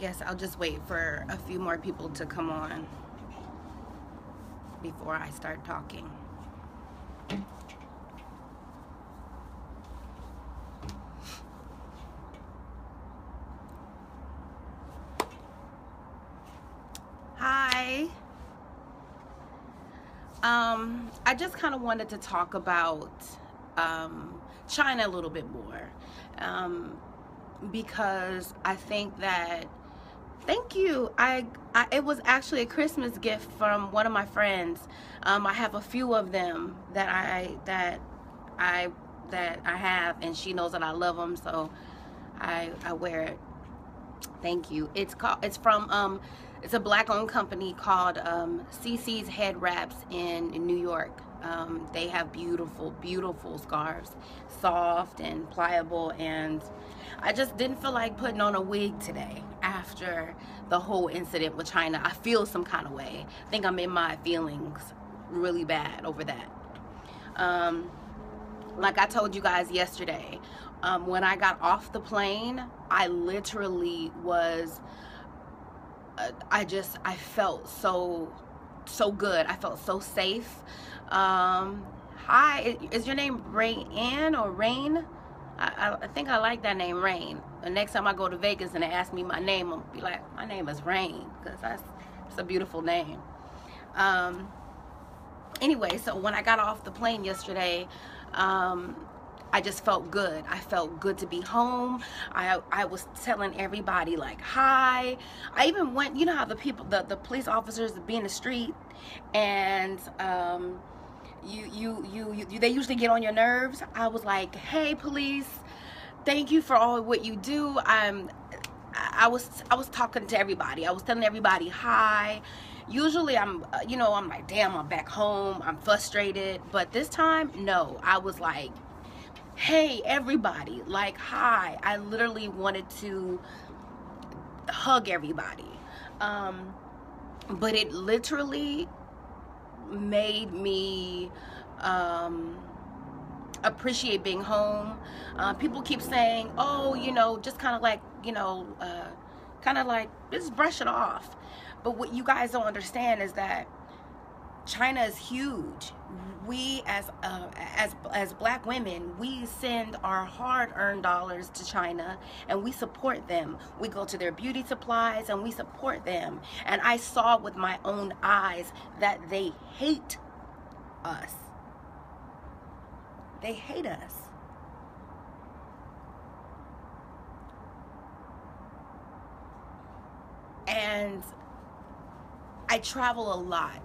guess I'll just wait for a few more people to come on before I start talking. Hi. I just kind of wanted to talk about China a little bit more, because I think that, thank you, it was actually a Christmas gift from one of my friends. I have a few of them that I have, and she knows that I love them, so I wear it. Thank you. It's from it's a black-owned company called CC's Head Wraps in New York. They have beautiful, beautiful scarves, soft and pliable, and I just didn't feel like putting on a wig today after the whole incident with China. I feel some kind of way. I think I'm in my feelings really bad over that. Like I told you guys yesterday, when I got off the plane, I literally was, I felt so good. I felt so safe. Hi, is your name Rain or Rain? I think I like that name, Rain. The next time I go to Vegas and they ask me my name, I'll be like, my name is Rain, because it's a beautiful name. Anyway, so when I got off the plane yesterday, I just felt good. I felt good to be home. I was telling everybody, like, hi. I even went, you know how the people, the police officers be in the street, and they usually get on your nerves. I was like, hey, police, thank you for all what you do. I was talking to everybody. I was telling everybody hi. Usually I'm like, damn, I'm back home, I'm frustrated. But this time, no, I was like, hey, everybody, like, hi. I literally wanted to hug everybody. But it literally made me appreciate being home. People keep saying, oh, just kind of like, just brush it off. But what you guys don't understand is that China is huge. We as black women, we send our hard-earned dollars to China and we support them. We go to their beauty supplies and we support them. And I saw with my own eyes that they hate us. They hate us. And I travel a lot.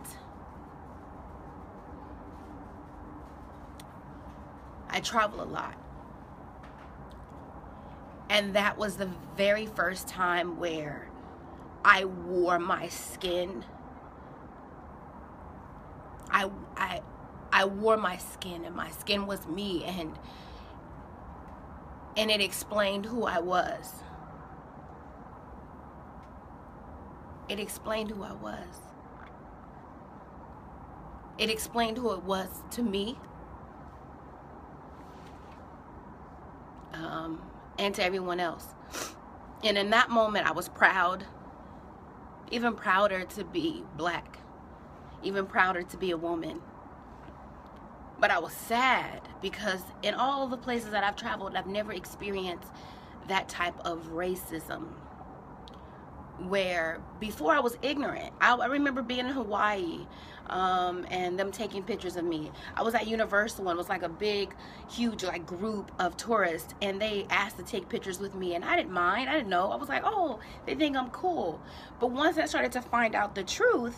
I travel a lot. And that was the very first time where I wore my skin. I wore my skin, and my skin was me, and it explained who I was. It explained who I was. It explained who it was to me, and to everyone else. And in that moment, I was proud, even prouder to be black, even prouder to be a woman. But I was sad because in all the places that I've traveled, I've never experienced that type of racism. Where before I was ignorant. I remember being in Hawaii and them taking pictures of me. I was at Universal, and it was like a big, huge like group of tourists, and they asked to take pictures with me, and I didn't mind. I didn't know. I was like, oh, they think I'm cool. But once I started to find out the truth,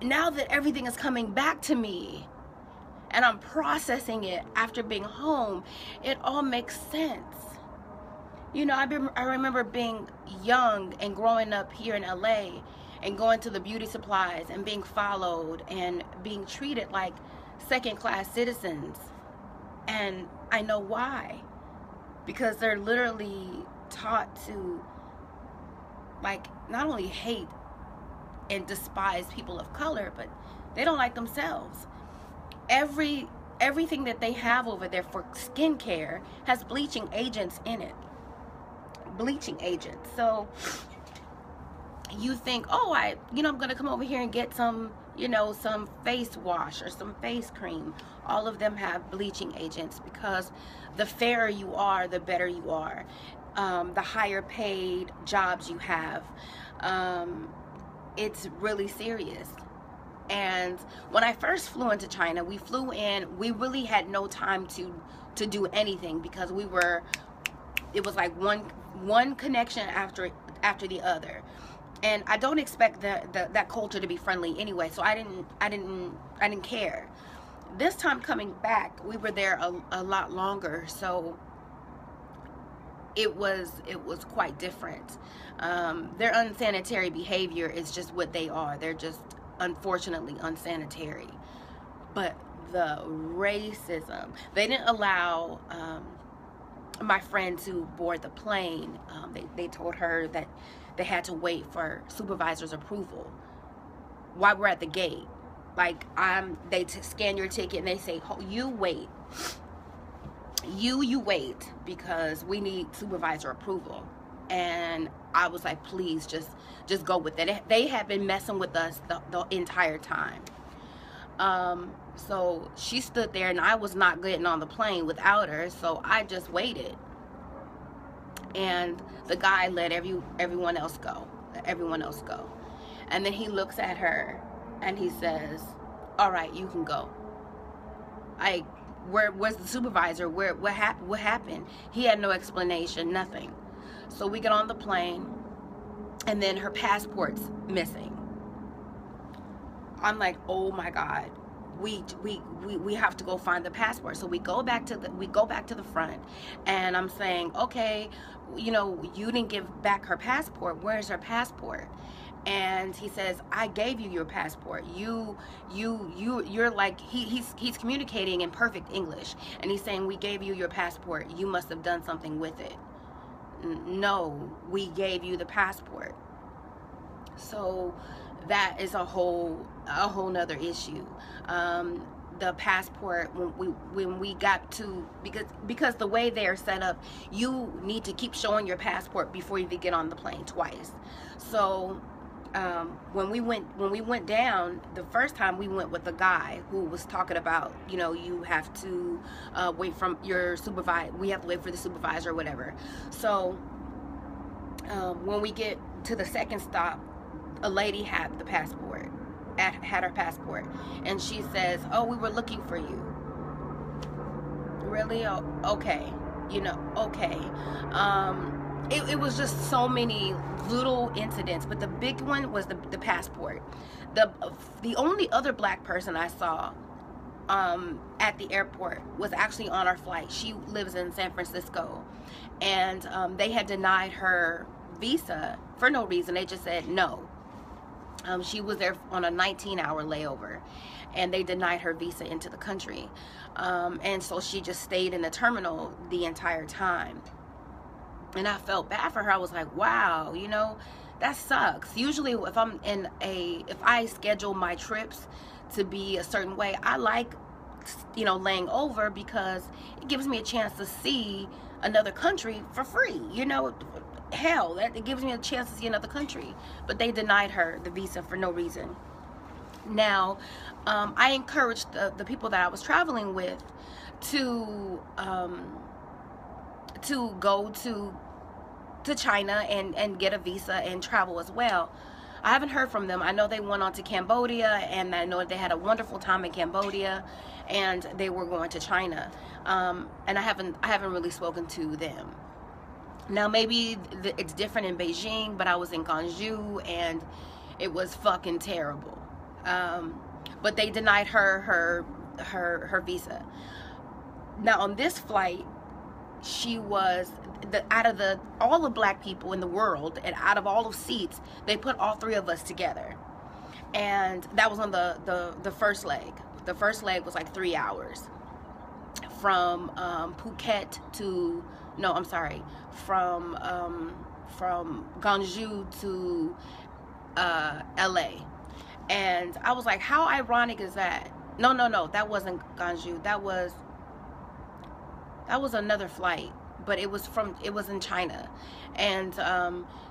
now that everything is coming back to me and I'm processing it after being home, it all makes sense. I remember being young and growing up here in LA and going to the beauty supplies and being followed and being treated like second-class citizens. And I know why. Because they're literally taught to, like, not only hate and despise people of color, but they don't like themselves. Everything that they have over there for skincare has bleaching agents in it. bleaching agents. So you think, oh, I'm gonna come over here and get some, some face wash or some face cream. All of them have bleaching agents, because the fairer you are, the better you are. The higher paid jobs you have. It's really serious. And when I first flew into China, we flew in, we really had no time to do anything, because it was like one connection after the other. And I don't expect that culture to be friendly anyway, so I didn't care. This time coming back, we were there a lot longer, so it was quite different. Their unsanitary behavior is just what they are. They're just unfortunately unsanitary. But the racism, they didn't allow my friend to board the plane. They told her that they had to wait for supervisor's approval while we're at the gate. Like, they scan your ticket and they say, oh, you wait. You wait, because we need supervisor approval. And I was like, please, just go with it. They had been messing with us the entire time. So she stood there, and I was not getting on the plane without her, so I just waited. And the guy let everyone else go. And then he looks at her and he says, all right, you can go. Where's the supervisor? What happened? He had no explanation, nothing. So we get on the plane, and then her passport's missing. I'm like, oh my God, we have to go find the passport. So we go back to the front, and I'm saying, okay, you didn't give back her passport. Where's her passport? And he says, I gave you your passport. You're like, he's communicating in perfect English, and he's saying, we gave you your passport. You must have done something with it. No, we gave you the passport. So that is a whole nother issue. The passport, when we got to, because the way they are set up, you need to keep showing your passport before you get on the plane twice. So when we went down the first time, we went with a guy who was talking about, you have to wait from your supervisor. We have to wait for the supervisor or whatever. So when we get to the second stop, a lady had the passport, had her passport, and she says, oh, we were looking for you. Really? Oh, okay. Okay. It was just so many little incidents, but the big one was the passport. The only other black person I saw at the airport was actually on our flight. She lives in San Francisco, and they had denied her visa for no reason. They just said no. She was there on a 19-hour layover, and they denied her visa into the country. And so she just stayed in the terminal the entire time. And I felt bad for her. I was like, wow, that sucks. Usually if I schedule my trips to be a certain way, I like, laying over, because it gives me a chance to see another country for free. Hell, it gives me a chance to see another country. But they denied her the visa for no reason. Now, I encouraged the people that I was traveling with to go to China and get a visa and travel as well. I haven't heard from them. I know they went on to Cambodia, and I know they had a wonderful time in Cambodia, and they were going to China. And I haven't really spoken to them. Now, maybe it's different in Beijing, but I was in Gwangju, and it was fucking terrible. But they denied her visa. Now, on this flight, she was out of all the black people in the world, and out of all the seats, they put all three of us together, and that was on the first leg. The first leg was like 3 hours from Phuket to from Gwangju to LA. And I was like, how ironic is that? No, that wasn't Gwangju. That was another flight. but it was in China. And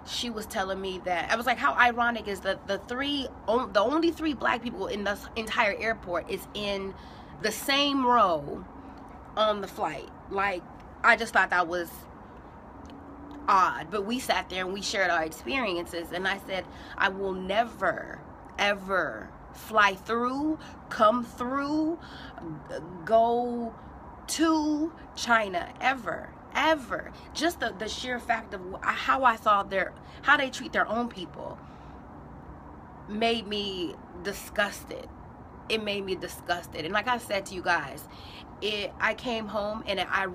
she was telling me that, I was like, how ironic is that the only 3 black people in the entire airport is in the same row on the flight. Like, I just thought that was odd. But we sat there and we shared our experiences, and I said, I will never ever fly through, come through, go to China ever. Just the sheer fact of how I saw how they treat their own people made me disgusted. It made me disgusted. And like I said to you guys, I came home and I'm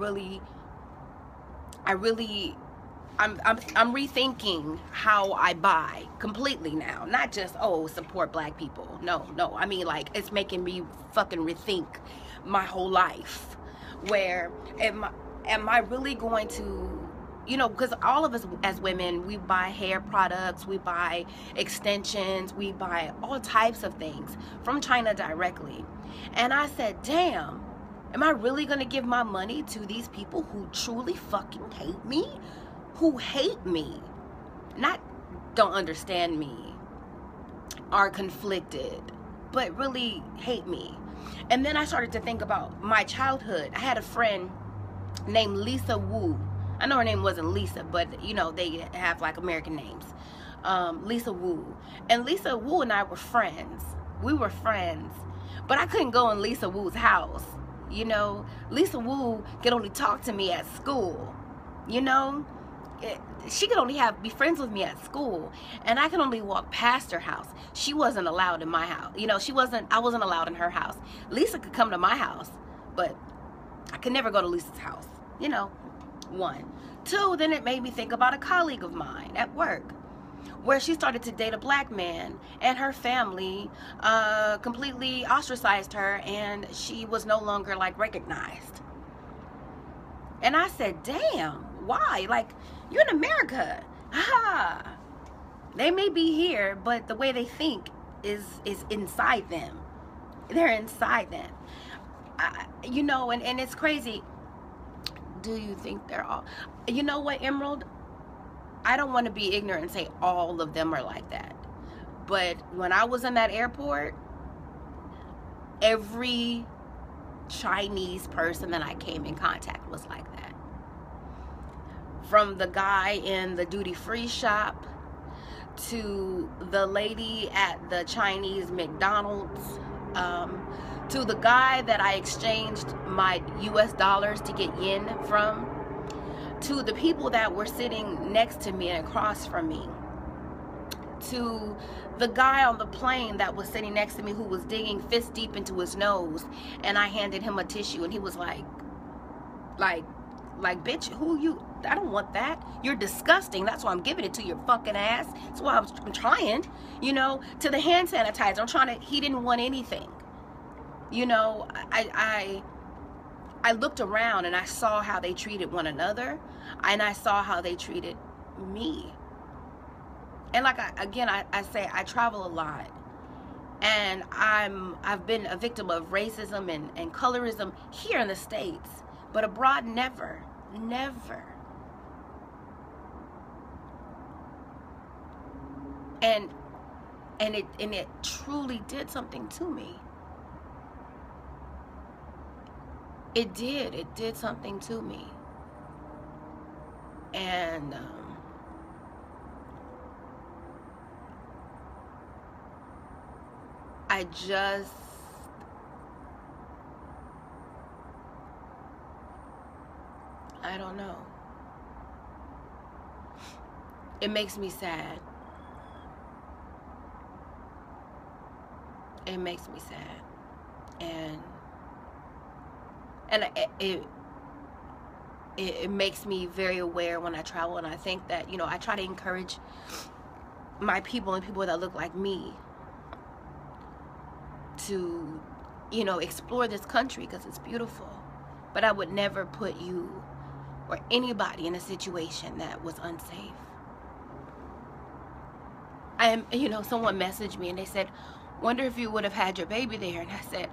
rethinking how I buy completely now. Not just, oh, support black people. No. I mean, like, it's making me fucking rethink my whole life. Where am I really going to, you know, because all of us as women, we buy hair products, we buy extensions, we buy all types of things from China directly. And I said, damn, am I really going to give my money to these people who truly fucking hate me? Who hate me, not don't understand me, are conflicted, but really hate me. And then I started to think about my childhood. I had a friend named Lisa Wu. I know her name wasn't Lisa, but you know, they have like American names. Lisa Wu. And Lisa Wu and I were friends. We were friends. But I couldn't go in Lisa Wu's house. You know, Lisa Wu could only talk to me at school. You know? She could only be friends with me at school, and I could only walk past her house. She wasn't allowed in my house. You know, I wasn't allowed in her house. Lisa could come to my house, but I could never go to Lisa's house. You know, 1. 2, then it made me think about a colleague of mine at work, where she started to date a black man, and her family completely ostracized her, and she was no longer like recognized. And I said, damn, why? Like, you're in America. They may be here, but the way they think is inside them. They're inside them. You know, and it's crazy. Do you think they're all... You know what, Emerald? I don't want to be ignorant and say all of them are like that. But when I was in that airport, every Chinese person that I came in contact was like that. From the guy in the duty-free shop to the lady at the Chinese McDonald's, to the guy that I exchanged my US dollars to get yen from, to the people that were sitting next to me and across from me, to the guy on the plane that was sitting next to me who was digging fist deep into his nose, and I handed him a tissue and he was like, bitch, who you? I don't want that. You're disgusting. That's why I'm giving it to your fucking ass. That's why I'm trying, you know, to the hand sanitizer. He didn't want anything. You know, I looked around and I saw how they treated one another, and I saw how they treated me. And like, I say I travel a lot, and I've been a victim of racism and colorism here in the States, but abroad, never. And it truly did something to me. It did something to me. And I don't know. It makes me sad. It makes me sad. And it makes me very aware when I travel, and I think that, you know, I try to encourage my people and people that look like me to, you know, explore this country because it's beautiful. But I would never put you or anybody in a situation that was unsafe. You know, someone messaged me and they said, wonder if you would have had your baby there. And I said,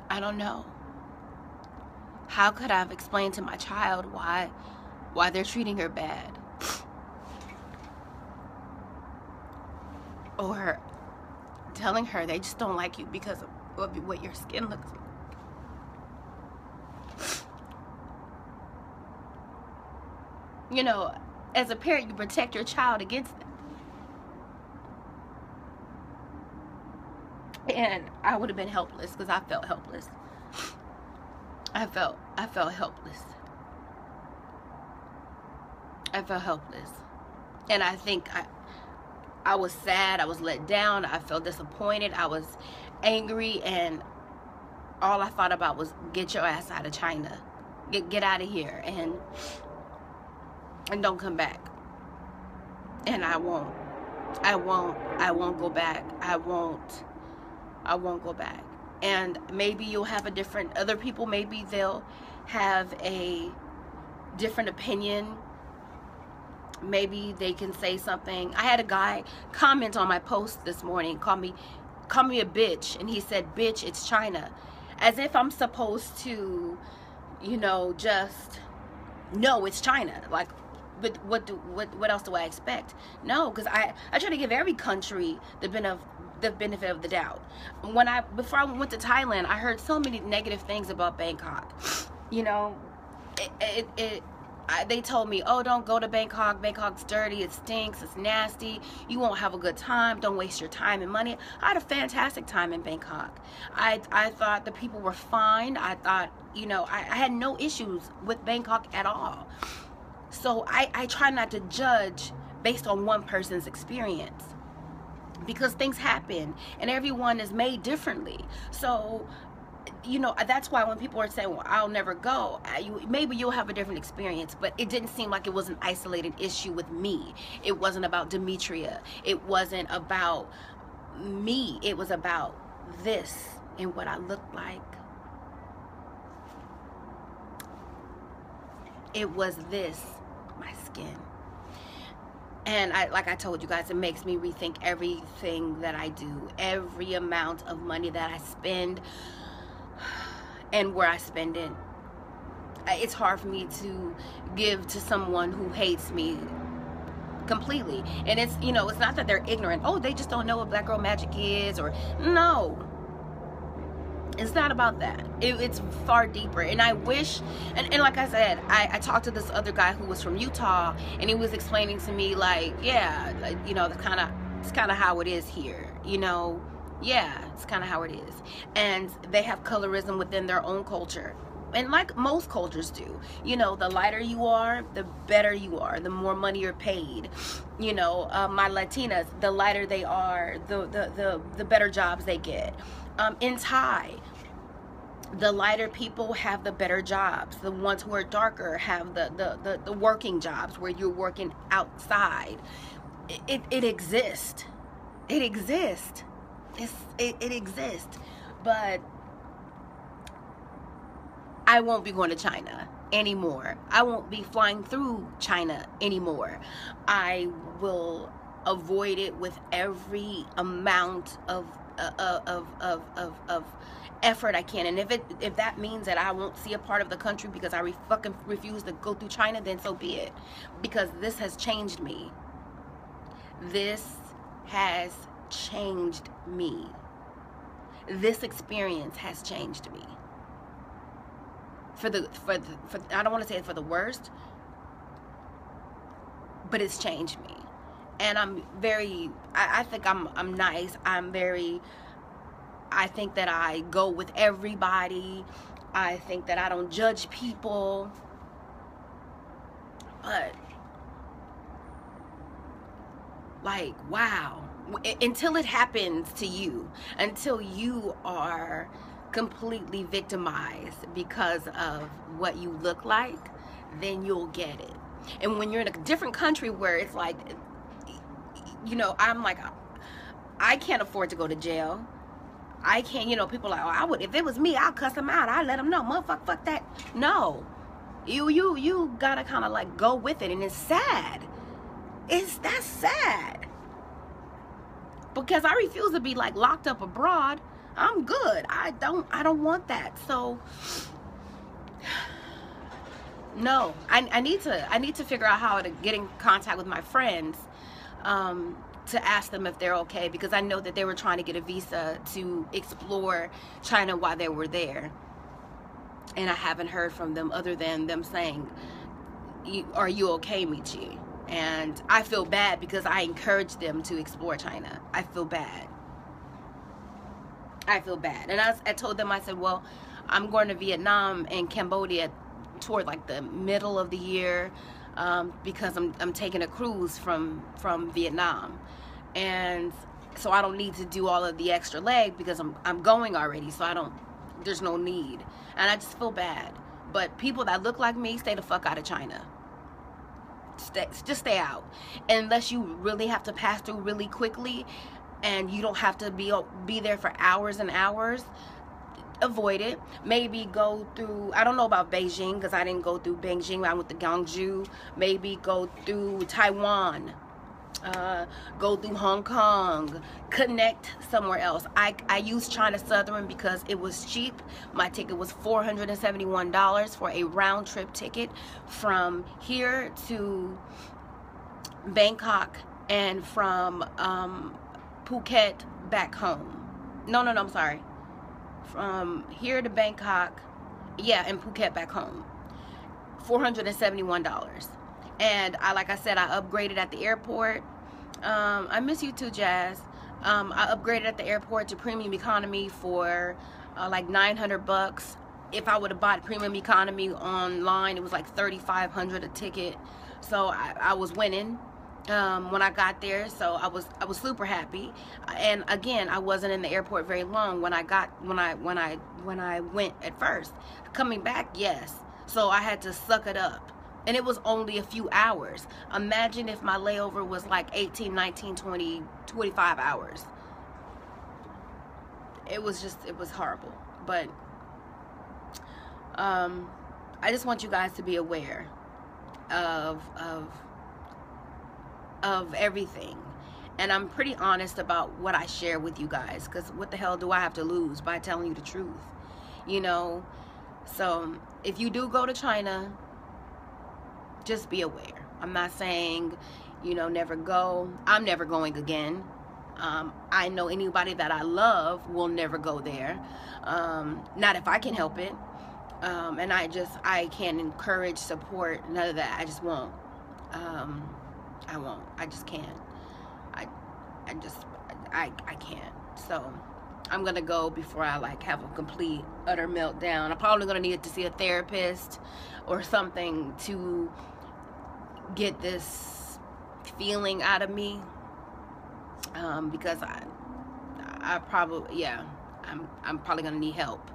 I don't know. How could I have explained to my child why they're treating her bad? Or telling her they just don't like you because of what your skin looks like. You know, as a parent, you protect your child against that. And I would have been helpless because I felt helpless. I felt helpless. I felt helpless. And I think I was sad. I was let down. I felt disappointed. I was angry. And all I thought about was, get your ass out of China. Get out of here. And don't come back. And I won't go back. I won't go back. And maybe you'll have a different, other people, maybe they'll have a different opinion. Maybe they can say something. I had a guy comment on my post this morning, call me a bitch, and he said, bitch, it's China. As if I'm supposed to, you know, just know it's China. Like, but what else do I expect? No, because I try to give every country the benefit of the doubt. Before I went to Thailand, I heard so many negative things about Bangkok. You know, they told me, oh, don't go to Bangkok. Bangkok's dirty, it stinks, it's nasty, you won't have a good time, don't waste your time and money. I had a fantastic time in Bangkok. I thought the people were fine. I thought, you know, I had no issues with Bangkok at all. So I try not to judge based on one person's experience, because things happen and everyone is made differently. So, you know, that's why when people are saying, well, I'll never go, maybe you'll have a different experience, but it didn't seem like it was an isolated issue with me. It wasn't about Demetria. It wasn't about me. It was about this and what I looked like. It was this, my skin. And like I told you guys, it makes me rethink everything that I do, every amount of money that I spend and where I spend it. It's hard for me to give to someone who hates me completely. And it's, you know, it's not that they're ignorant. Oh, they just don't know what Black Girl Magic is, or no. It's not about that. It's far deeper. And I wish, and like I said, I talked to this other guy who was from Utah, and he was explaining to me, like, yeah, like, you know, it's kind of how it is here, you know. Yeah, it's kind of how it is. And they have colorism within their own culture, and like most cultures do. You know, the lighter you are, the better you are, the more money you're paid. You know, my Latinas, the lighter they are, the better jobs they get. In Thai, the lighter people have the better jobs. The ones who are darker have the working jobs where you're working outside. It exists. It exists. It exists. But I won't be going to China anymore. I won't be flying through China anymore. I will avoid it with every amount of effort I can. And if that means that I won't see a part of the country because I fucking refuse to go through China, then so be it. Because this has changed me. This has changed me. This experience has changed me. For I don't want to say it for the worst, but it's changed me. And I'm very, I think I'm nice. I think that I go with everybody. I think that I don't judge people. But, like, wow. Until it happens to you, until you are completely victimized because of what you look like, then you'll get it. And when you're in a different country where it's like, you know, I'm like, I can't afford to go to jail. I can't, you know, people are like, oh, I would, if it was me, I'll cuss them out. I'll let them know, motherfucker, fuck that. No, you gotta kind of like go with it. And it's sad. That's sad. Because I refuse to be like locked up abroad. I'm good. I don't want that. So No, I need to figure out how to get in contact with my friends, to ask them if they're okay, because I know that they were trying to get a visa to explore China while they were there, and I haven't heard from them other than them saying, "Are you okay, Michi?" And I feel bad because I encouraged them to explore China. I feel bad. And I told them, I said, well, I'm going to Vietnam and Cambodia toward like the middle of the year, because I'm taking a cruise from Vietnam, and so I don't need to do all of the extra leg because I'm going already, so there's no need. And I just feel bad. But people that look like me, stay the fuck out of China. Just stay out, unless you really have to pass through really quickly and you don't have to be there for hours and hours. Avoid it. Maybe go through, I don't know about Beijing because I didn't go through Beijing. I went to Gwangju. Maybe go through Taiwan, go through Hong Kong, connect somewhere else. I used China Southern because it was cheap. My ticket was $471 for a round trip ticket from here to Bangkok and from Phuket back home. No, I'm sorry. From here to Bangkok, yeah, and Phuket back home. $471. And like I said, I upgraded at the airport. I miss you too, Jazz. I upgraded at the airport to premium economy for like $900. If I would have bought premium economy online, it was like $3,500 a ticket. So I was winning when I got there. So I was super happy. And again, I wasn't in the airport very long when I went at first. Coming back, yes. So I had to suck it up. And it was only a few hours. Imagine if my layover was like 18, 19, 20, 25 hours. It was horrible. But I just want you guys to be aware of everything. And I'm pretty honest about what I share with you guys, because what the hell do I have to lose by telling you the truth? You know? So if you do go to China, just be aware. I'm not saying, never go. I'm never going again. I know anybody that I love will never go there. Not if I can help it. And I can't encourage, support, none of that. I just won't. I won't. I just can't. I can't. So I'm gonna go before I have a complete utter meltdown. I'm probably gonna need to see a therapist or something to get this feeling out of me, because I probably, yeah, I'm probably gonna need help.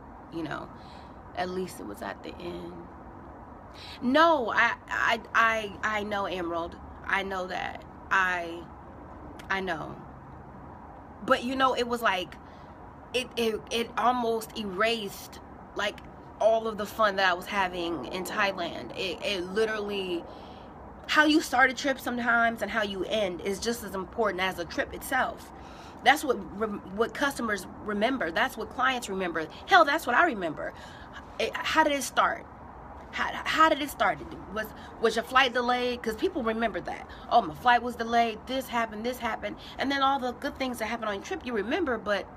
At least it was at the end. No, I know, Emerald. I know that. I know. But it was like it almost erased all of the fun that I was having in Thailand. It literally, how you start a trip sometimes and how you end is just as important as the trip itself. That's what customers remember. That's what clients remember. Hell, that's what I remember. How did it start? How did it start? Was your flight delayed? Because people remember that. Oh, my flight was delayed. This happened. And then all the good things that happened on your trip you remember, but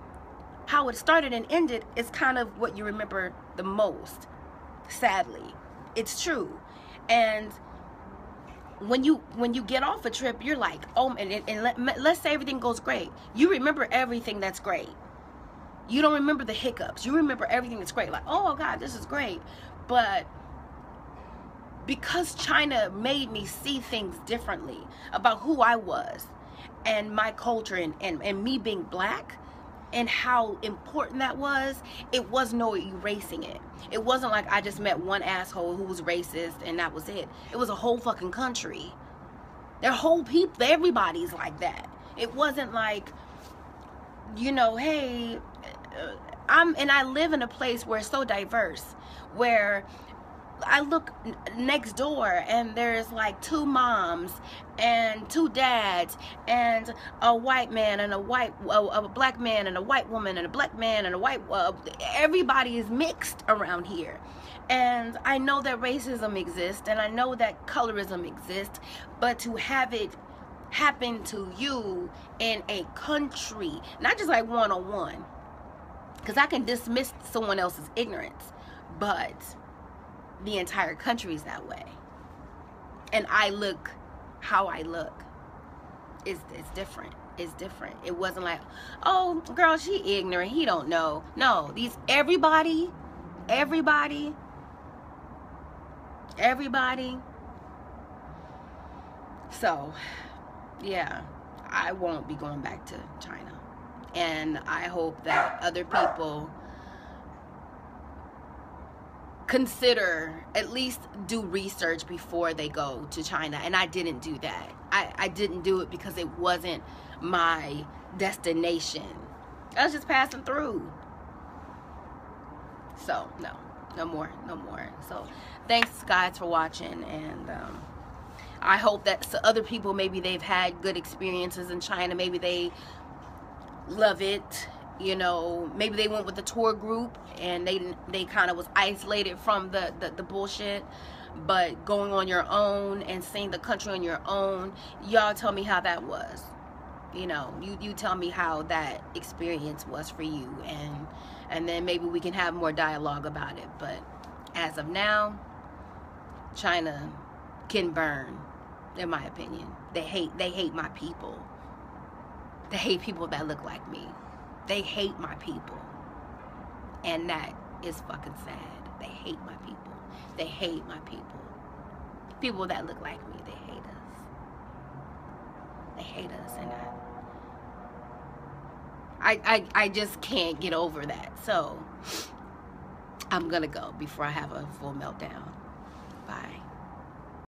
how it started and ended is kind of what you remember the most. Sadly, it's true. And when you get off a trip, you're like, oh, and let's say everything goes great. You remember everything that's great. You don't remember the hiccups. You remember everything that's great. Like, oh God, this is great. But because China made me see things differently about who I was and my culture and me being black and how important that was, it was no erasing it. It wasn't like I just met one asshole who was racist and that was it. It was a whole fucking country. Their whole people, everybody's like that. It wasn't like, hey, I live in a place where it's so diverse, where next door, and there's like 2 moms and 2 dads and a white man and a black man and a white woman and a black man and a white everybody is mixed around here. And I know that racism exists, and I know that colorism exists, but to have it happen to you in a country, not just like one-on-one, because I can dismiss someone else's ignorance, but the entire country is that way, and I look how I look. It's different. It's different. It wasn't like, oh girl, she ignorant, he don't know. No, everybody. So yeah, I won't be going back to China, and I hope that other people consider, at least do research before they go to China. And I didn't do that. I didn't do it because it wasn't my destination. I was just passing through. So no more. So thanks guys for watching, and I hope that other people, maybe they've had good experiences in China, maybe they love it, you know, maybe they went with the tour group and they kind of was isolated from the bullshit. But going on your own and seeing the country on your own, y'all tell me how that was. You know, you tell me how that experience was for you, and then maybe we can have more dialogue about it. But as of now, China can burn, in my opinion. They hate my people. They hate people that look like me. They hate my people, and that is fucking sad. They hate my people. They hate my people. People that look like me, they hate us. They hate us, and I just can't get over that. So I'm gonna go before I have a full meltdown.